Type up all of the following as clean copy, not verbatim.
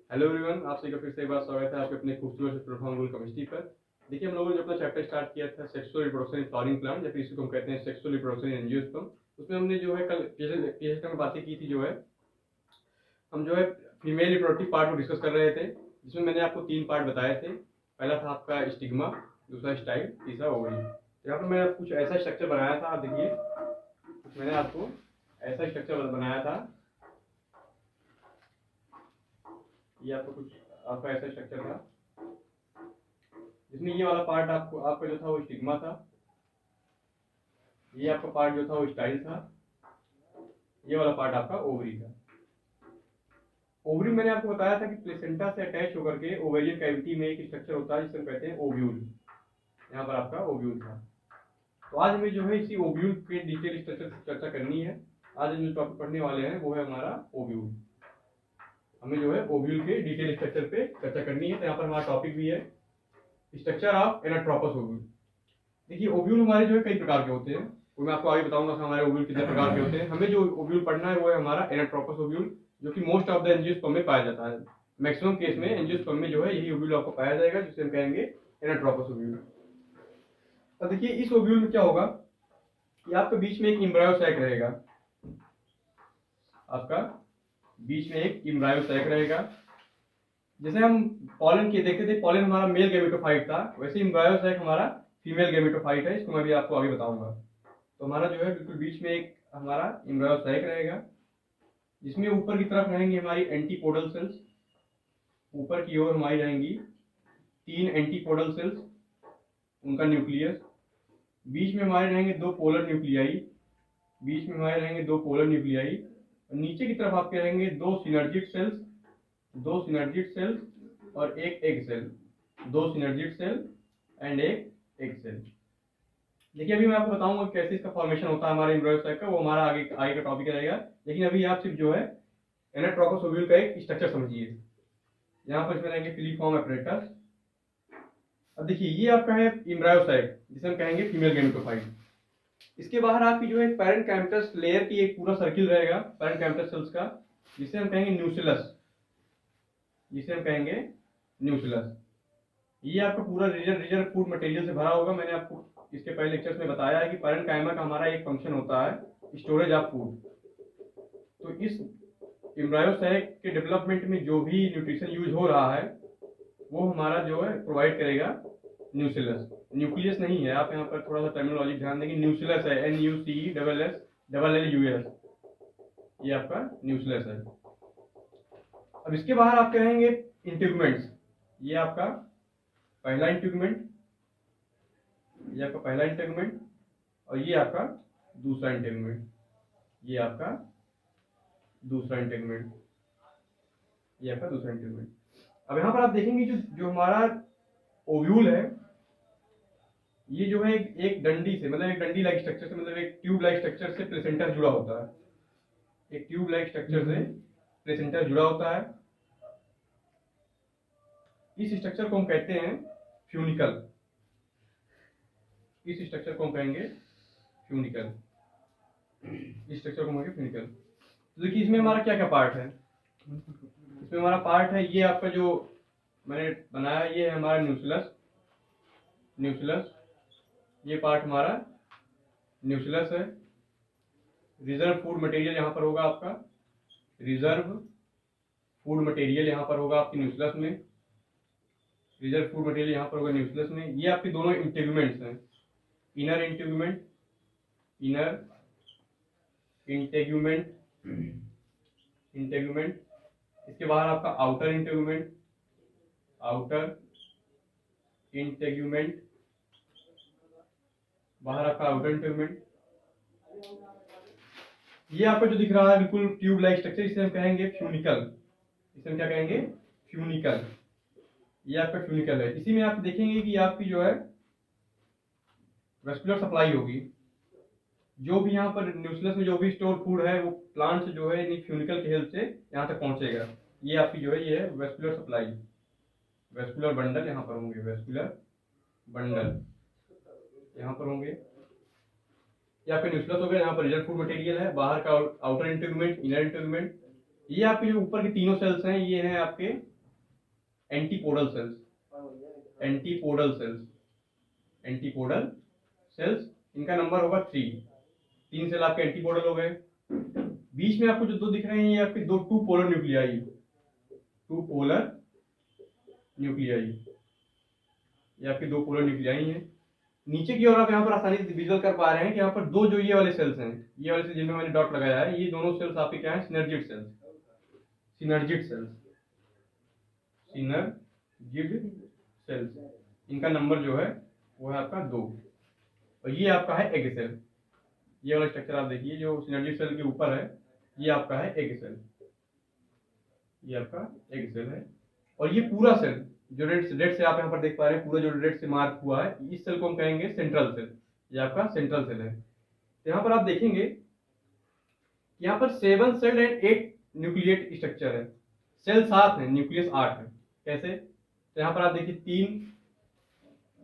Hello everyone, आप सभी का फिर से एक बार स्वागत है आपके अपने खूबसूरत से प्रोफार्म केमिस्ट्री पर। देखिए, हम लोगों ने जो अपना चैप्टर स्टार्ट किया था sexual reproduction in flowering plant, या फिर इसको हम कहते हैं सेक्सुअल रिप्रोडक्शन इन एंजियोस्पर्म। उसमें हमने जो है कल पिछले में बातें की थी। जो है हम जो है फीमेल रिप्रोडक्टिव पार्ट को डिस्कस कर रहे थे, जिसमें मैंने आपको 3 पार्ट बताए थे। पहला था आपका स्टिग्मा, दूसरा स्टाइल, तीसरा ओवरी। यहाँ पर मैंने कुछ ऐसा स्ट्रक्चर बनाया था। आप देखिए, मैंने आपको ऐसा स्ट्रक्चर बनाया था। ये आपको कुछ आपका ऐसा स्ट्रक्चर था, जिसमें ये वाला पार्ट आपका जो था वो स्टिग्मा था, ये आपका पार्ट जो था वो स्टाइल था, ये वाला पार्ट आपका ओवरी था। ओवरी मैंने आपको बताया था कि प्लेसेंटा से अटैच होकर के ओवेरियन कैविटी में एक स्ट्रक्चर होता है जिसे हम कहते हैं ओव्यूल। यहाँ पर आपका ओव्यूल था। तो आज हमें जो है इसी ओव्यूल के डिटेल स्ट्रक्चर की चर्चा करनी है। आज हम जो टॉपिक पढ़ने वाले हैं वो है हमारा ओव्यूल। हमें जो है ओव्यूल के डिटेल स्ट्रक्चर पे चर्चा करनी है। तो यहाँ पर हमारा टॉपिक भी है स्ट्रक्चर ऑफ एनाट्रोपस ओव्यूल। देखिए, ओव्यूल हमारे जो है कई प्रकार के होते हैं, वो मैं आपको आगे बताऊंगा कि हमारे ओव्यूल कितने प्रकार के होते हैं। हमें जो ओव्यूल पढ़ना है वो है हमारा एनाट्रोपस ओव्यूल, जो कि मोस्ट ऑफ द एंजियोस्पर्म में पाया जाता है। मैक्सिमम केस में एंजियोस्पर्म में जो है यही ओव्यूल आपको पाया जाएगा, जिसे हम कहेंगे एनाट्रोपस ओव्यूल। तो देखिए, इस ओव्यूल में क्या होगा कि आपके बीच में एक एम्ब्रायो सैक रहेगा। आपका बीच में एक एम्ब्रायो सैक रहेगा। जैसे हम पॉलन के देखते थे, पॉलन हमारा मेल गैमेटोफाइट था, वैसे एम्ब्रायो सैक हमारा फीमेल गैमेटोफाइट है। इसको मैं भी आपको आगे बताऊंगा। तो हमारा जो है बिल्कुल बीच में एक हमारा एम्ब्रायो सैक रहेगा, जिसमें ऊपर की तरफ रहेंगी हमारी एंटीपोडल सेल्स। ऊपर की ओर हमारी रहेंगी 3 एंटीपोडल सेल्स, उनका न्यूक्लियस। बीच में हमारे रहेंगे 2 पोलर न्यूक्लियाई, बीच में हमारे रहेंगे 2 पोलर न्यूक्लियाई। और नीचे की तरफ आपके रहेंगे 2 सिनर्जिड सेल्स, 2 सिनर्जिड सेल्स और एक egg cell, 2 synergid cell and एक एग सेल। देखिए, अभी मैं आपको बताऊंगा कैसे इसका फॉर्मेशन होता है हमारे एम्ब्रायो सैक का, वो हमारा आगे का टॉपिक रहेगा। लेकिन अभी आप सिर्फ जो है एनाट्रोपस ओव्यूल का एक स्ट्रक्चर समझिए। यहाँ पर इसमें रहेंगे फिलीफॉर्म एपरेटस। अब देखिए, ये आपका है एम्ब्रायो सैक, जिसे हम कहेंगे फीमेल गैमेटोफाइट। इसके बाहर आपकी जो है पैरेन्काइमटस लेयर की एक पूरा सर्किल रहेगा पैरेन्काइमटस सेल्स का, जिसे हम कहेंगे न्यूसिलस, जिसे हम कहेंगे न्यूसिलस। ये आपका पूरा रिजर्व फूड मटेरियल से भरा होगा। मैंने आपको इसके पहले लेक्चर्स में बताया है कि पैरेन्काइमा का हमारा एक फंक्शन होता है स्टोरेज ऑफ फूड। तो इस एम्ब्रायो सैक के डेवलपमेंट में जो भी न्यूट्रिशन यूज हो रहा है वो हमारा जो है प्रोवाइड करेगा न्यूसिलस। न्यूक्लियस नहीं है, आप यहाँ पर थोड़ा सा टर्मिनोलॉजी ध्यान देंगे। न्यूसिलस है, NUCELLS, ये आपका न्यूसिलस है। अब इसके बाहर आपके रहेंगे इंट्यूगमेंट्स। ये आपका पहला इंट्यूगमेंट, ये आपका पहला इंट्यूगमेंट, और ये आपका दूसरा इंट्यूगमेंट, ये आपका दूसरा इंट्यूगमेंट, ये आपका दूसरा इंट्यूगमेंट। अब यहाँ पर आप देखेंगे जो हमारा ओव्यूल है, ये जो है एक डंडी से, मतलब एक डंडी लाइक स्ट्रक्चर से, मतलब एक ट्यूब लाइक स्ट्रक्चर से प्लेसेंटा जुड़ा होता है। एक ट्यूब लाइक स्ट्रक्चर से प्लेसेंटा जुड़ा होता है। इस स्ट्रक्चर को हम कहते हैं फ्यूनिकल। इस स्ट्रक्चर को हम कहेंगे फ्यूनिकल। इस स्ट्रक्चर को हम कहेंगे फ्यूनिकल। तो देखिए, इसमें हमारा क्या क्या पार्ट है। इसमें हमारा पार्ट है, ये आपका जो मैंने बनाया, ये है हमारा न्यूसिलस। न्यूसिलस, ये पार्ट हमारा न्यूसिलस है। रिजर्व फूड मटेरियल यहाँ पर होगा आपका, रिजर्व फूड मटेरियल यहाँ पर होगा आपकी न्यूसिलस में। रिजर्व फूड मटेरियल यहाँ पर होगा न्यूसिलस में। ये आपके दोनों इंटेगुमेंट्स हैं, inner integument, inner integument, integument. इसके बाहर आपका आउटर इंटेगुमेंट, आउटर इंटेगुमेंट, बाहर आपका आउटर इंटेगुमेंट। ये आपका जो दिख रहा है बिल्कुल ट्यूब लाइक स्ट्रक्चर, इसे हम कहेंगे फ्यूनिकल। इसे हम क्या कहेंगे? फ्यूनिकल। ये आपका फ्यूनिकल है। इसी में आप देखेंगे कि आपकी जो है वेस्कुलर सप्लाई होगी। जो भी यहाँ पर न्यूक्लियस में जो भी स्टोर फूड है वो प्लांट से जो है फ्यूनिकल की हेल्प से यहाँ तक पहुंचेगा। ये आपकी जो है ये है वेस्कुलर सप्लाई। वेस्कुलर बंडल यहाँ पर होंगे, वेस्कुलर बंडल यहाँ पर होंगे। ये आपके न्यूक्लियस हो गया, यहाँ पर रिजर्व फूड मटेरियल है, बाहर का आउटर इंटेगुमेंट, इनर इंटेगुमेंट। ये आपके जो ऊपर के तीनों सेल्स हैं ये हैं आपके antipodal cells, antipodal cells, antipodal cells, इनका नंबर होगा 3। 3 सेल आपके एंटीपोडल हो गए। बीच में आपको जो दो दिख रहे हैं ये आपके दो two polar nuclei, two polar nuclei, ये आपके दो पोलर न्यूक्लियाई हैं। नीचे की ओर आप यहाँ पर आसानी से विजुअल कर पा रहे हैं कि यहाँ पर दो जो ये वाले सेल्स हैं, ये वाले सेल्स जिनमें मैंने डॉट लगाया है, ये दोनों सेल्स आपके क्या है, synergid cells, synergid cells, synergid cells. इनका नंबर जो है वो है आपका 2। और ये आपका है एग सेल। ये वाला स्ट्रक्चर आप देखिए जो सिनर्जिड सेल के ऊपर है, ये आपका है एग सेल, ये आपका एग सेल है। और ये पूरा सेल जो रेड से आप यहाँ पर देख पा रहे हैं, पूरा जो रेड से मार्क हुआ है, इस सेल को हम कहेंगे सेंट्रल सेल, ये आपका सेंट्रल सेल है। तो यहाँ पर आप देखेंगे यहाँ पर 7 सेल एंड 8 न्यूक्लिएट स्ट्रक्चर है। सेल 7 है, न्यूक्लियस 8 है। कैसे? तो यहाँ पर आप देखिए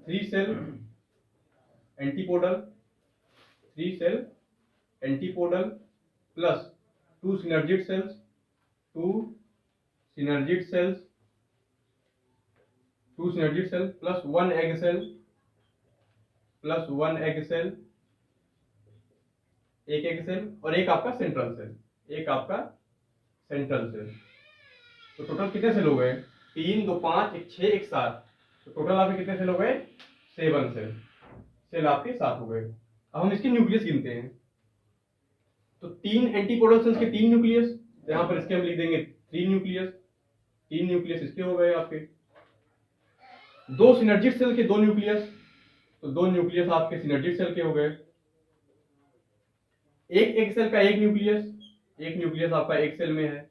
3 cell antipodal, 3 cell antipodal plus 2 synergid cells, 2 synergid cells, 2 synergid cell plus 1 egg cell, plus 1 egg cell, एक एग सेल और एक आपका सेंट्रल सेल, एक आपका सेंट्रल सेल। तो टोटल कितने सेल हो गए? 3 2 5 1 6 1 7। तो टोटल आपके कितने सेल हो गए? 7 सेल, सेल आपके 7 हो गए। अब हम इसके न्यूक्लियस गिनते हैं। तो 3 एंटीपोडल सेल्स के 3 न्यूक्लियस, यहाँ पर इसके हम लिख देंगे 3 न्यूक्लियस, 3 न्यूक्लियस इसके हो गए आपके। 2 सिनर्जिड सेल के 2 न्यूक्लियस, तो 2 न्यूक्लियस आपके सिनर्जिड सेल के हो गए। एक एग सेल का 1 न्यूक्लियस, 1 न्यूक्लियस आपका एक सेल में है।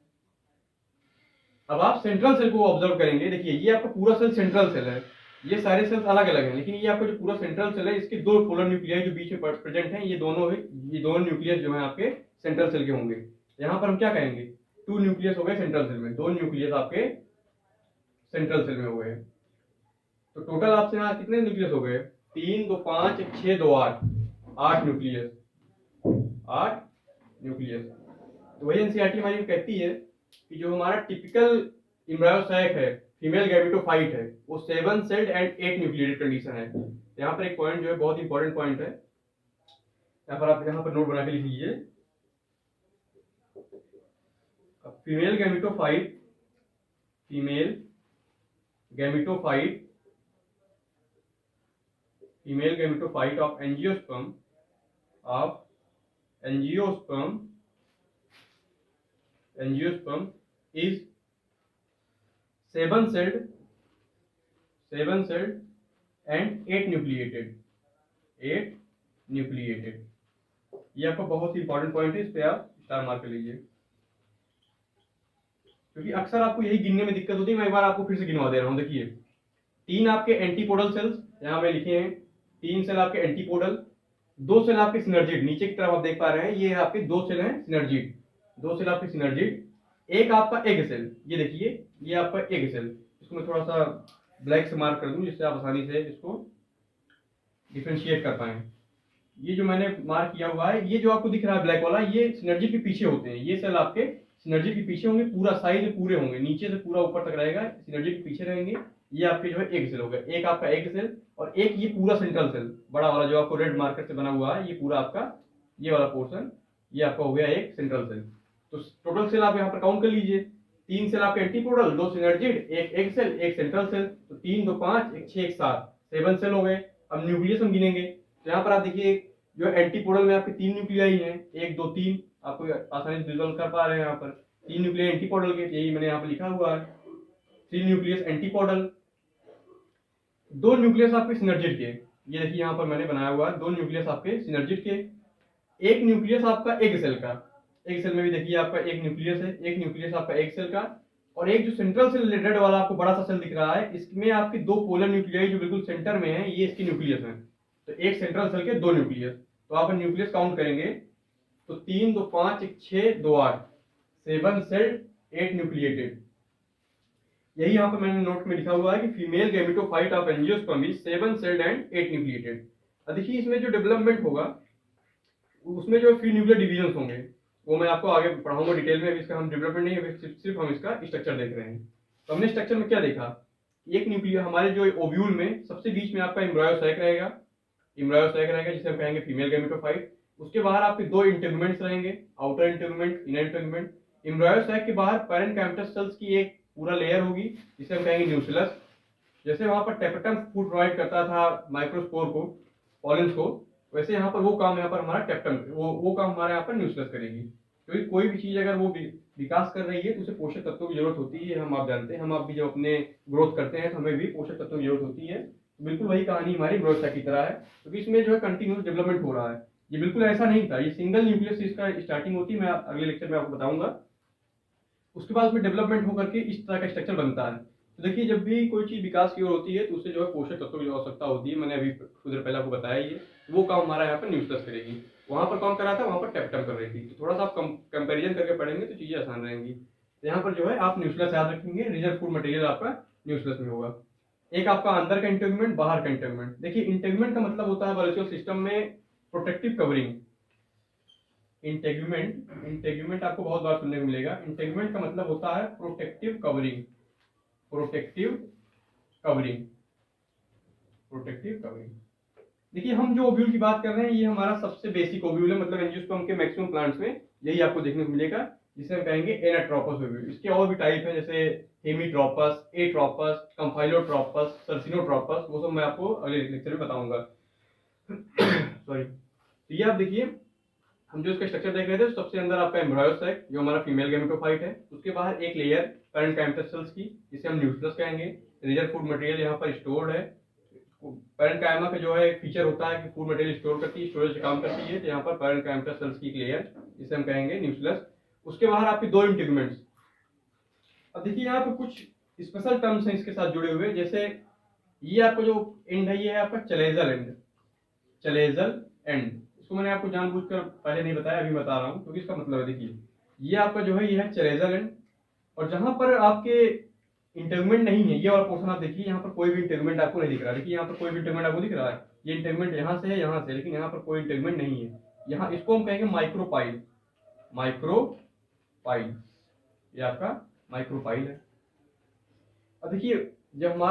अब आप सेंट्रल सेल को ऑब्जर्व करेंगे, देखिए ये आपका पूरा सेल सेंट्रल सेल है, ये सारे सेल्स अलग अलग हैं, लेकिन ये आपका जो पूरा सेंट्रल सेल है, इसके 2 पोलर न्यूक्लियाई जो बीच में प्रेजेंट हैं, ये दोनों न्यूक्लियस जो है आपके सेंट्रल सेल के होंगे। यहाँ पर हम क्या कहेंगे? 2 न्यूक्लियस हो गए सेंट्रल सेल में, 2 न्यूक्लियस आपके सेंट्रल सेल में हो गए। तो टोटल आपसे यहाँ कितने न्यूक्लियस हो गए? 3 2 5 1 6 2 8, 8 न्यूक्लियस, 8 न्यूक्लियस। तो वही एनसीईआरटी हमारी कहती है कि जो हमारा टिपिकल एम्ब्रायोसाइक है, फीमेल गैमेटोफाइट है, वो 7 सेल्ड एंड 8 न्यूक्लिएटेड कंडीशन है। यहाँ पर एक पॉइंट जो है बहुत इंपॉर्टेंट पॉइंट है, यहाँ पर आप यहाँ पर नोट बना के लिख लीजिए। Female gametophyte, female gametophyte, female gametophyte of angiosperm, of angiosperm, angiosperm is 7 celled and 8 nucleated, 8 nucleated। ये आपका बहुत ही इंपॉर्टेंट पॉइंट है, इस पे आप स्टार मार्क कर लीजिए, क्योंकि अक्सर आपको यही गिनने में दिक्कत होती है। मैं एक बार आपको फिर से गिनवा दे रहा हूँ। देखिए 3 आपके एंटीपोडल सेल्स यहाँ पे लिखे हैं, 3 सेल आपके एंटीपोडल, 2 सेल आपके सिनर्जिड, नीचे की तरफ आप देख पा रहे हैं, ये आपके 2 सेल हैं सिनर्जिड, 2 सेल आपके सिनर्जिड, एक आपका एग सेल, ये देखिए ये आपका एग सेल। इसको मैं थोड़ा सा ब्लैक से मार्क कर दूं जिससे आप आसानी से इसको डिफरेंशिएट कर पाएं। ये जो मैंने मार्क किया हुआ है, ये जो आपको दिख रहा है ब्लैक वाला, ये सिनर्जी के पीछे होते हैं, ये सेल आपके सिनर्जी के पीछे होंगे, पूरा साइज में पूरे होंगे, नीचे से पूरा ऊपर तक रहेगा, सिनर्जी के पीछे रहेंगे। ये आपके जो है एग सेल हो गए, एक आपका एग सेल और एक ये पूरा सेंट्रल सेल बड़ा वाला जो आपको रेड मार्कर से बना हुआ है, ये पूरा आपका ये वाला पोर्शन, ये आपका हो गया एक सेंट्रल सेल। तो टोटल सेल आप यहाँ पर काउंट कर लीजिए, 3 सेल आपके एंटीपोडल, 2 सिनर्जिड, एक एग सेल, एक सेंट्रल सेल। तो 3 2 5 1 6 1 7, 7 सेल हो गए। अब न्यूक्लियस हम गिनेंगे, तो यहाँ पर आप देखिए जो एंटीपोडल में आपके 3 न्यूक्लियाई हैं, 1 2 3, आपको आसानी से विजुअल कर पा रहे हैं। यहाँ पर 3 न्यूक्लियाई एंटीपोडल के, यही मैंने यहाँ पर लिखा हुआ है, 3 न्यूक्लियस एंटीपोडल, 2 न्यूक्लियस आपके सिनर्जिड के, ये देखिए यहाँ पर मैंने बनाया हुआ है, 2 न्यूक्लियस आपके सिनर्जिड के, एक न्यूक्लियस आपका एग सेल का, एक सेल में भी देखिए आपका एक न्यूक्लियस है, एक न्यूक्लियस आपका एक सेल का, और एक जो सेंट्रल सेल रेड वाला आपको बड़ा सा सेल दिख रहा है, इसमें आपके 2 पोलर न्यूक्लियाई जो बिल्कुल सेंटर में है, ये इसके न्यूक्लियस हैं। तो एक सेंट्रल सेल के 2 न्यूक्लियस, तो आप न्यूक्लियस काउंट करेंगे तो 3 2 5 1 6 2 8, 7 सेल्ड 8 न्यूक्लिएटेड। यही यहाँ पर मैंने नोट में लिखा हुआ है कि female gametophyte of angiosperm is 7 celled and 8 nucleated. अब देखिए इसमें जो डेवलपमेंट होगा उसमें जो फ्री न्यूक्लियर डिवीजन होंगे वो मैं आपको आगे पढ़ाऊंगा डिटेल में। इसका हम डेवलपमेंट नहीं है, सिर्फ हम इसका स्ट्रक्चर देख रहे हैं। तो हमने स्ट्रक्चर में क्या देखा एक न्यूक्लियर हमारे जो ओव्यूल में सबसे बीच में आपका एम्ब्रायोसैक रहेगा, एम्ब्रायोसैक रहेगा जिसे हम कहेंगे फीमेल गैमेटोफाइट। उसके बाहर आपके दो इंटेगुमेंट्स रहेंगे, outer integument, inner integument. Embryo sac के बाहर पैरेन्काइमटस सेल्स की एक पूरा लेयर होगी जिसे हम कहेंगे न्यूक्लियस। जैसे वहां पर टेपेटम फूड प्रोवाइड करता था माइक्रोस्पोर को, पॉलिन्स को, वैसे यहाँ पर वो काम यहाँ पर हमारा टेप्टम वो काम हमारे यहाँ पर न्यूक्लियस करेगी। क्योंकि कोई भी चीज अगर वो विकास कर रही है तो उसे पोषक तत्वों की जरूरत होती है, हम आप जानते हैं। हम आप भी जब अपने ग्रोथ करते हैं तो हमें भी पोषक तत्वों की जरूरत होती है। बिल्कुल वही कहानी हमारी एम्ब्रायोसैक की तरह है, क्योंकि इसमें जो है कंटिन्यूस डेवलपमेंट हो रहा है। ये बिल्कुल ऐसा नहीं था, ये सिंगल न्यूक्लियस इसका स्टार्टिंग होती है, मैं अगले लेक्चर में आपको बताऊंगा। उसके बाद उसमें डेवलपमेंट होकर के इस तरह का स्ट्रक्चर बनता है। तो देखिए, जब भी कोई चीज विकास की ओर होती है तो उससे जो है पोषक तत्वों की आवश्यकता होती है। मैंने अभी कुछ देर पहले आपको बताया ही है, वो काम हमारा यहाँ पर न्यूक्लियस करेगी। वहां पर कौन कर रहा था, वहां पर टेप्टम कर रही थी। तो थोड़ा सा आप कंपेरिजन करके पढ़ेंगे तो चीजें आसान रहेंगी। तो यहाँ पर जो है आप न्यूक्लियस याद रखेंगे, रिजर्व फूड मटेरियल आपका न्यूक्लियस में होगा। एक आपका अंदर का इंटेगुमेंट, बाहर का इंटेगुमेंट। देखिए, इंटेगुमेंट का मतलब होता है बायोलॉजिकल सिस्टम में प्रोटेक्टिव कवरिंग। इंटेगुमेंट आपको बहुत बार सुनने को मिलेगा। इंटेगुमेंट का मतलब होता है protective covering, protective covering, protective covering. देखिए, हम जो ओव्यूल की बात कर रहे हैं ये हमारा सबसे बेसिक ओव्यूल है, मतलब एंजियोस्पर्म के मैक्सिमम प्लांट्स में यही आपको देखने को मिलेगा, जिसे हम कहेंगे एनाट्रोपस ओव्यूल। इसके और भी टाइप है, जैसे हेमीट्रोपस, एट्रोपस, कंफाइलोट्रोपस, सर्सिनोट्रोपस, वो सब मैं आपको अगले लेक्चर में बताऊंगा। सॉरी। तो ये आप देखिए, हम जो इसका स्ट्रक्चर देख रहे थे, सबसे अंदर आपका एम्ब्रायोसैक जो हमारा फीमेल गैमेटोफाइट है, उसके बाहर एक लेयर पैरेन्काइमटस सेल्स की जिसे हम न्यूक्लियस कहेंगे। रिजर्व फूड मटेरियल यहाँ पर स्टोर्ड है। पैरेन्काइमा का जो है एक फीचर होता है कि फूड मटेरियल स्टोर करती है, स्टोरेज काम करती है। तो यहाँ पर पैरेन्काइमटस सेल्स की एक लेयर जिसे हम कहेंगे न्यूक्लियस। उसके बाहर आपके दो इंटेगुमेंट्स। अब देखिए, यहाँ पर कुछ स्पेशल टर्म्स हैं इसके साथ जुड़े हुए, जैसे ये आपका जो एंड है ये है आपका चलेजल एंड, चलेजल एंड। इसको मैंने आपको जानबूझकर पहले नहीं बताया, अभी बता रहा हूँ क्योंकि इसका मतलब है। देखिए, ये आपका जो है ये है चलेजल एंड, और जहां पर आपके इंटेगुमेंट नहीं है, ये वाला पोर्शन आप देखिए, यहाँ पर कोई भी इंटेगुमेंट आपको नहीं दिख रहा है। देखिए, यहाँ पर कोई भी इंटेगुमेंट आपको दिख रहा है, ये इंटेगुमेंट यहाँ से है, यहाँ से, लेकिन यहाँ पर कोई इंटेगुमेंट नहीं है। यहाँ इसको हम कहेंगे माइक्रोपाइल, माइक्रोपाइल, ये आपका माइक्रोपाइल है। अब देखिए, जब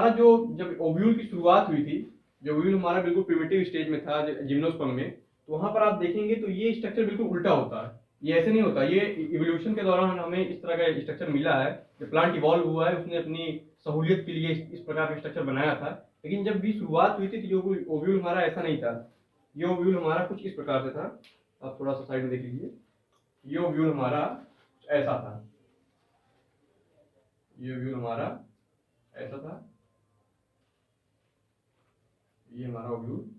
ओव्यूल की शुरुआत हुई थी, जो ओव्यूल हमारा बिल्कुल प्रिमिटिव स्टेज में था जिम्नोस्पर्म में, तो वहां पर आप देखेंगे तो ये स्ट्रक्चर बिल्कुल उल्टा होता है। ये ऐसे नहीं होता, ये इवोल्यूशन के दौरान हमें इस तरह का स्ट्रक्चर मिला है। जब प्लांट इवॉल्व हुआ है, उसने अपनी सहूलियत के लिए इस प्रकार का स्ट्रक्चर बनाया था। लेकिन जब भी शुरुआत हुई थी तो ये ओव्यूल हमारा ऐसा नहीं था। ये ओव्यूल हमारा कुछ इस प्रकार से था, आप थोड़ा सा साइड में देख लीजिए। ये ओव्यूल हमारा ऐसा था, ये ओव्यूल हमारा ऐसा था, ये हमारा ओव्यूल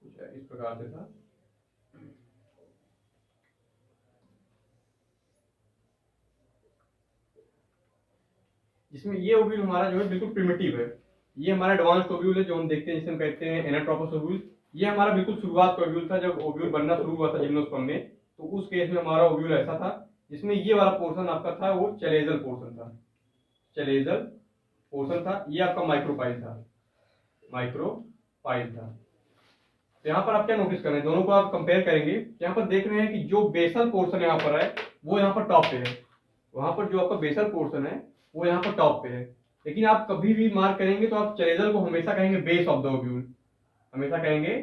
कुछ इस प्रकार से था। जिसमें ये ओव्यूल हमारा जो है बिल्कुल प्रिमिटिव है। ये हमारा एडवांस्ड ओव्यूल है जो हम देखते हैं, जिसे हम कहते हैं एनाट्रोपस ओव्यूल। ये हमारा बिल्कुल शुरुआत का ओव्यूल था, जब ओव्यूल बनना शुरू हुआ था जिम्नोस्पर्म में, तो उस केस में हमारा ओव्यूल ऐसा था, जिसमें ये वाला पोर्शन आपका था वो चलेजल पोर्शन था, चलेजल पोर्शन था। ये आपका माइक्रोपाइल था, माइक्रोपाइल था। तो यहाँ पर आप क्या नोटिस कर रहे हैं, दोनों को आप कंपेयर करेंगे, यहाँ पर देख रहे हैं कि जो बेसल पोर्शन यहाँ पर है वो यहाँ पर टॉप पे है, वहां पर जो आपका बेसल पोर्शन है वो यहाँ पर टॉप पे है। लेकिन आप कभी भी मार्क करेंगे तो आप चलेजल को हमेशा कहेंगे बेस ऑफ द ओव्यूल, हमेशा कहेंगे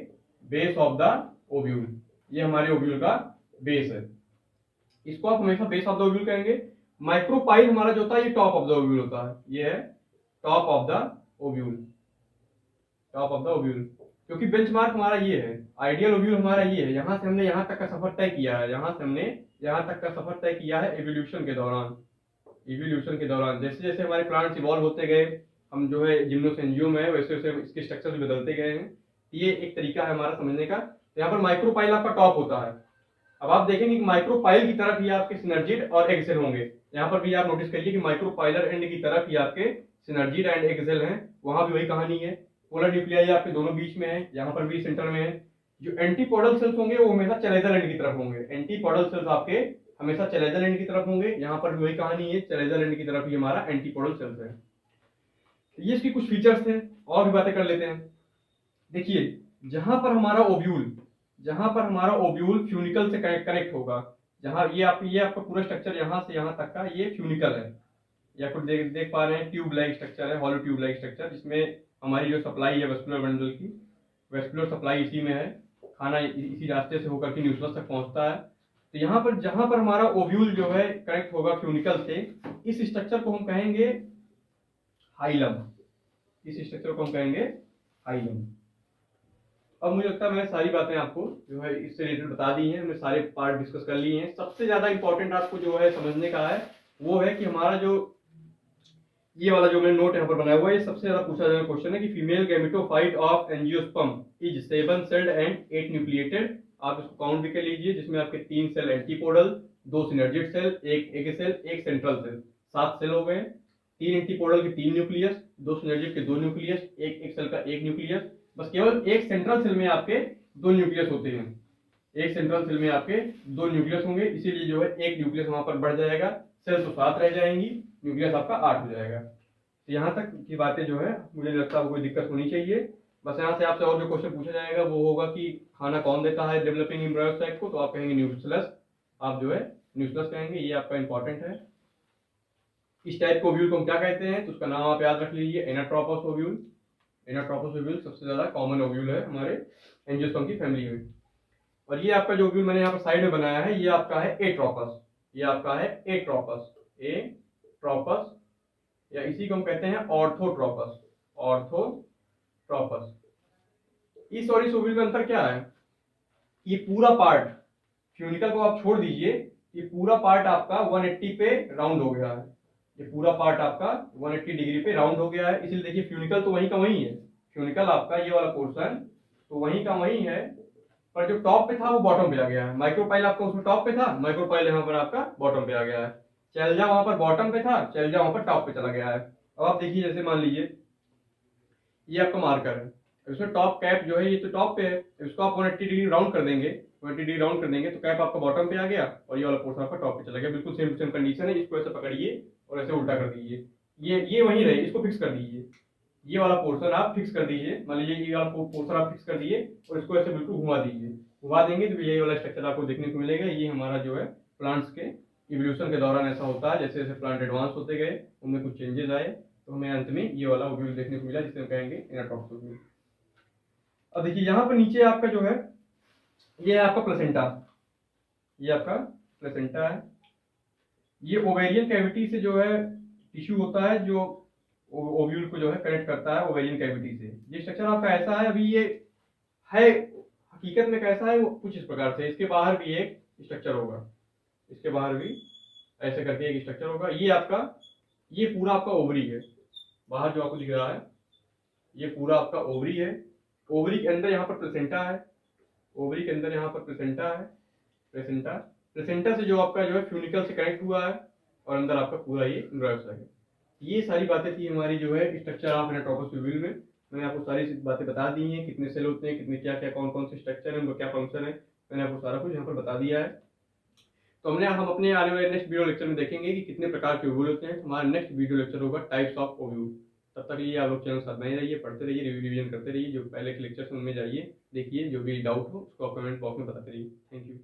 बेस ऑफ द ओव्यूल। ये हमारे ओव्यूल का बेस है, इसको आप हमेशा बेस ऑफ द ओव्यूल कहेंगे। माइक्रोपाइल हमारा जो होता है ये टॉप ऑफ द ओव्यूल होता है, ये है top of the ovule, top of the ovule. क्योंकि बेंचमार्क हमारा ये है, आइडियल ओव्यूल हमारा ये है, यहाँ से हमने यहाँ तक का सफर तय किया है, यहाँ से हमने यहाँ तक का सफर तय किया है एवोल्यूशन के दौरान। इवोल्यूशन के दौरान जैसे जैसे हमारे प्लांट्स इवॉल्व होते गए, हम जो है जिम्नोसेंजियम है, वैसे वैसे इसके स्ट्रक्चर बदलते गए हैं। ये एक तरीका है हमारा समझने का। तो यहाँ पर माइक्रोपाइल आपका टॉप होता है। अब आप देखेंगे कि माइक्रोपाइल की तरफ ही आपके सिनर्जिड और एग सेल होंगे। यहाँ पर भी आप नोटिस करिए कि माइक्रोपाइलर एंड की तरफ ही आपके सिनर्जिड एंड एग सेल हैं, वहां भी वही कहानी है। पोलर न्यूक्लियाई आपके दोनों बीच में है, यहाँ पर भी सेंटर में है। जो एंटीपोडल सेल्स होंगे वो हमेशा चलेजल एंड की तरफ होंगे, एंटीपोडल सेल्स आपके हमेशा चलेजल एंड की तरफ होंगे। यहाँ पर भी वही कहानी है, चलेजल एंड की तरफ ही हमारा एंटीपोडल सेल्स है। ये इसकी कुछ फीचर्स थे, और भी बातें कर लेते हैं। देखिए, जहां पर हमारा ओव्यूल फ्यूनिकल से कनेक्ट होगा, जहां ये आपका पूरा स्ट्रक्चर यहाँ से यहाँ तक का ये फ्यूनिकल है, या फिर देख पा रहे हैं ट्यूब लाइक स्ट्रक्चर है, हॉलो ट्यूब लाइक स्ट्रक्चर, जिसमें हमारी जो सप्लाई है वेस्कुलर बंडल की, वेस्कुलर सप्लाई इसी में है, खाना इसी रास्ते से होकर के न्यूक्लियस तक पहुंचता है। तो यहाँ पर जहां पर हमारा ओव्यूल जो है कनेक्ट होगा फ्यूनिकल से, इस स्ट्रक्चर को हम कहेंगे हाइलम। इस स्ट्रक्चर को हम कहेंगे हाइलम। अब मुझे लगता है मैंने सारी बातें आपको जो है इससे रिलेटेड बता दी हैं, हमने सारे पार्ट डिस्कस कर लिए हैं। सबसे ज्यादा इंपॉर्टेंट आपको जो है समझने का है वो है कि हमारा जो ये वाला जो मैंने नोट यहाँ पर बनाया हुआ है, ये सबसे ज्यादा पूछा जाने वाला क्वेश्चन है कि female gametophyte of angiosperm is 7 celled and 8 nucleated. आप इसको काउंट भी कर लीजिए, जिसमें आपके 3 सेल एंटीपोडल, 2 सिनर्जिड सेल, एक एग सेल, एक सेंट्रल सेल, 7 सेल हो गए। 3 एंटीपोडल के 3 न्यूक्लियस, 2 सिनर्जिड के 2 न्यूक्लियस, एक सेल का 1 न्यूक्लियस। बस केवल एक सेंट्रल सेल में आपके 2 न्यूक्लियस होते हैं, एक सेंट्रल सेल में आपके 2 न्यूक्लियस होंगे, इसीलिए जो है एक न्यूक्लियस वहां पर बढ़ जाएगा, सेल तो 7 रह जाएंगी, न्यूक्लियस आपका 8 हो जाएगा। तो यहाँ तक की बातें जो है मुझे नहीं लगता कोई दिक्कत होनी चाहिए। बस यहाँ से आपसे और जो क्वेश्चन पूछा जाएगा वो होगा कि खाना कौन देता है डेवलपिंग एम्ब्रायो साइट को, तो आप कहेंगे न्यूक्लियस, आप जो है न्यूक्लियस कहेंगे, ये आपका इंपॉर्टेंट है। इस टाइप के ओव्यूल को हम क्या कहते हैं, तो उसका नाम आप याद रख लीजिए, एनाट्रोपस ओव्यूल। एनाट्रोपस ओव्यूल सबसे ज्यादा कॉमन ओव्यूल है हमारे एंजियोस्पर्म की फैमिली में। और ये आपका जो ओव्यूल मैंने यहाँ पर साइड में बनाया है, ये आपका है एट्रोपस, ये आपका है एट्रोपस, एट्रोपस, या इसी को हम कहते हैं ऑर्थोट्रोपस, ऑर्थोट्रोपस। इस और इस ओव्यूल में अंतर क्या है, ये पूरा पार्ट, फ्यूनिकल को आप छोड़ दीजिए, ये पूरा पार्ट आपका 180 पे राउंड हो गया है, ये पूरा पार्ट आपका 180 डिग्री पे राउंड हो गया है। इसलिए देखिए फ्यूनिकल तो वहीं का वहीं है, फ्यूनिकल आपका ये वाला पोर्शन तो वहीं का वहीं है, पर जो टॉप पे था वो बॉटम पे आ गया है। माइक्रोपाइल आपका उसमें टॉप पे था, माइक्रोपाइल यहाँ पर आपका बॉटम पे आ गया है। चैल्जा वहां पर बॉटम पे था, चैल्जा वहां पर टॉप पे चला गया है। अब आप देखिए, जैसे मान लीजिए ये आपका मार्कर है, इसमें टॉप कैप जो है ये तो टॉप पे है, इसको आप 180 डिग्री राउंड कर देंगे, 180 डिग्री राउंड कर देंगे तो कैप आपका बॉटम पे आ गया और ये वाला पोर्शन आपका टॉप पे चला गया। बिल्कुल सेम टू सेम कंडीशन है। इसको ऐसे पकड़िए और ऐसे उल्टा कर दीजिए, ये वहीं रहे, इसको फिक्स कर दीजिए, ये वाला पोर्शन आप फिक्स कर दीजिए। मान लीजिए ये वाला पोर्शन आप फिक्स कर दिए और इसको ऐसे बिल्कुल घुमा दीजिए, घुमा देंगे तो यही वाला स्ट्रक्चर आपको देखने को मिलेगा। ये हमारा जो है प्लांट्स के इवोल्यूशन के दौरान ऐसा होता है, जैसे जैसे प्लांट एडवांस होते गए उनमें कुछ चेंजेस आए तो हमें अंत में ये वाला ओव्यूल देखने को मिला, जिसे हम कहेंगे एनाट्रोपस ओव्यूल। अब देखिए यहाँ पर नीचे आपका जो है ये है आपका प्लेसेंटा, ये आपका प्लेसेंटा है। ये ओवेरियन कैविटी से जो है टिश्यू होता है जो ओव्यूल को जो है कनेक्ट करता है ओवेरियन कैविटी से। ये स्ट्रक्चर आपका ऐसा है, अभी ये है हकीकत में कैसा है वो कुछ इस प्रकार से, इसके बाहर भी एक स्ट्रक्चर होगा, इसके बाहर भी ऐसे करके एक स्ट्रक्चर होगा। ये आपका, ये पूरा आपका ओवरी है, बाहर जो आपको दिख रहा है ये पूरा आपका ओवरी है। ओवरी के अंदर यहाँ पर प्लेसेंटा है, ओवरी के अंदर यहाँ पर प्लेसेंटा है, प्लेसेंटा, प्लेसेंटा से जो आपका जो है फ्यूनिकल से कनेक्ट हुआ है और अंदर आपका पूरा ये एम्ब्रायो है। ये सारी बातें थी हमारी जो है स्ट्रक्चर ऑफ एनाट्रोपस ओव्यूल में। मैंने आपको सारी बातें बता दी हैं, कितने सेल होते हैं, कितने क्या क्या कौन कौन से स्ट्रक्चर है, उनका क्या फंक्शन है, मैंने आपको सारा कुछ यहाँ पर बता दिया है। तो हम अपने आने वाले नेक्स्ट वीडियो लेक्चर में देखेंगे कि कितने प्रकार के ओव्यूल होते हैं। हमारा नेक्स्ट वीडियो लेक्चर होगा टाइप्स ऑफ ओव्यूल। तब तक ये आप लोग चैनल साथ बने रहिए, पढ़ते रहिए, रिवीजन करते रहिए, जो पहले के लेक्चर्स उनमें जाइए, देखिए, जो भी डाउट हो उसको आप कमेंट बॉक्स में बताते रहिए। Thank you.